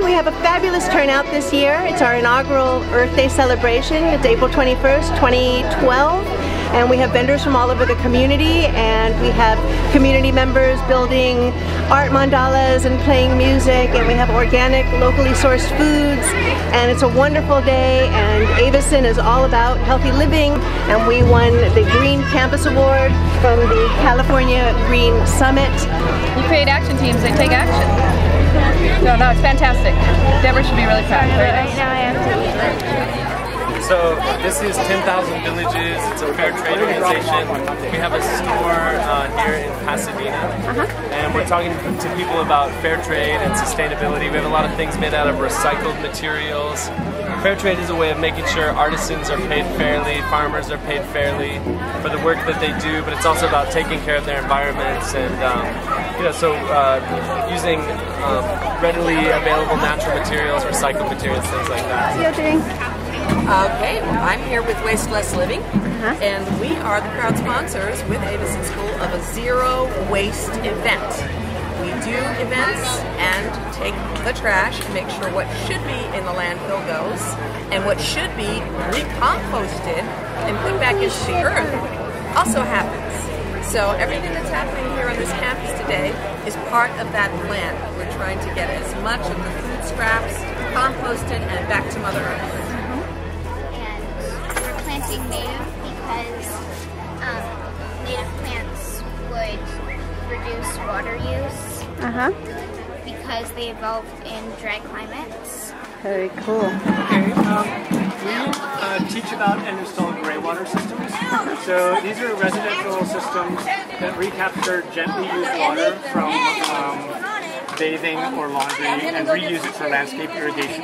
We have a fabulous turnout this year. It's our inaugural Earth Day celebration. It's April 21st, 2012. And we have vendors from all over the community, and we have community members building art mandalas and playing music, and we have organic, locally sourced foods, and it's a wonderful day. And Aveson is all about healthy living, and we won the Green Campus Award from the California Green Summit. You create action teams, they take action. No, it's fantastic. Deborah should be really proud. Very nice. Now I have to eat. So this is 10,000 Villages. It's a fair trade organization. We have a store here in Pasadena, and we're talking to people about fair trade and sustainability. We have a lot of things made out of recycled materials. Fair trade is a way of making sure artisans are paid fairly, farmers are paid fairly for the work that they do, but it's also about taking care of their environments and using readily available natural materials, recycled materials, things like that. How are you doing? Okay, I'm here with Waste Less Living, and we are the proud sponsors with Aveson School of a zero waste event. We do events and take the trash and make sure what should be in the landfill goes, and what should be recomposted and put back into the earth also happens. So everything that's happening here on this campus today is part of that plan. We're trying to get as much of the food scraps composted and back to Mother Earth. Planting native because native plants would reduce water use because they evolved in dry climates. Very cool. Okay, we teach about and install gray water systems. So these are residential systems that recapture gently used water from bathing or laundry and reuse it for landscape irrigation.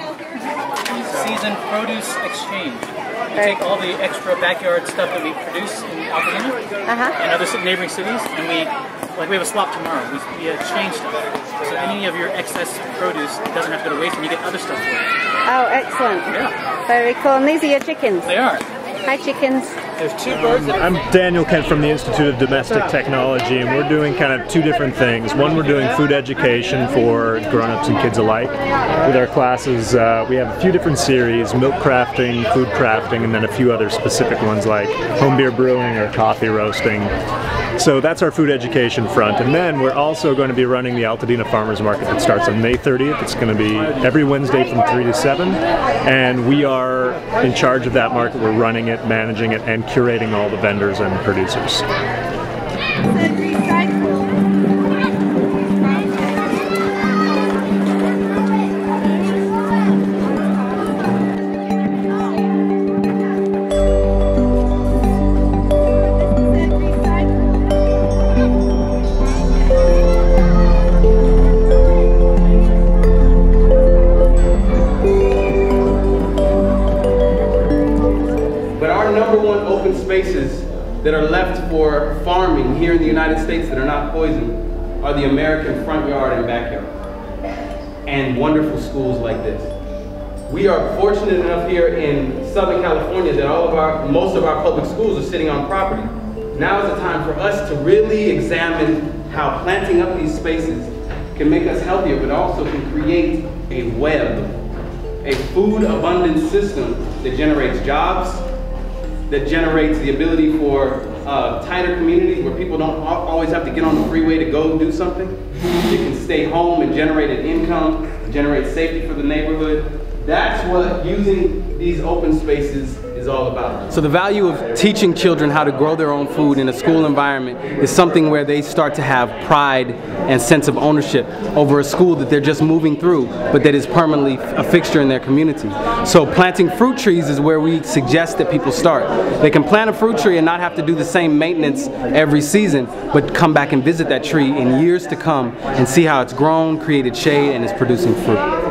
Seasoned produce exchange. We take all the extra backyard stuff that we produce in Altadena and other neighboring cities, and we have a swap tomorrow. We exchange stuff. So any of your excess produce doesn't have to go to waste, and you get other stuff for it. Oh, excellent. Yeah. Very cool. And these are your chickens? They are. Hi, chickens. There's two birds. I'm Daniel Kent from the Institute of Domestic Technology, and we're doing kind of two different things. One, we're doing food education for grown-ups and kids alike. With our classes, we have a few different series: milk crafting, food crafting, and then a few other specific ones like home beer brewing or coffee roasting. So that's our food education front. And then we're also going to be running the Altadena Farmers Market that starts on May 30th. It's going to be every Wednesday from 3 to 7. And we are in charge of that market. We're running it, managing it, and curating all the vendors and producers. Spaces that are left for farming here in the United States that are not poison are the American front yard and backyard, and wonderful schools like this. We are fortunate enough here in Southern California that most of our public schools are sitting on property. Now is the time for us to really examine how planting up these spaces can make us healthier, but also can create a web, a food abundance system that generates jobs, that generates the ability for tighter communities where people don't always have to get on the freeway to go do something. You can stay home and generate an income, generate safety for the neighborhood. That's what using these open spaces is all about. So the value of teaching children how to grow their own food in a school environment is something where they start to have pride and sense of ownership over a school that they're just moving through, but that is permanently a fixture in their community. So planting fruit trees is where we suggest that people start. They can plant a fruit tree and not have to do the same maintenance every season, but come back and visit that tree in years to come and see how it's grown, created shade, and is producing fruit.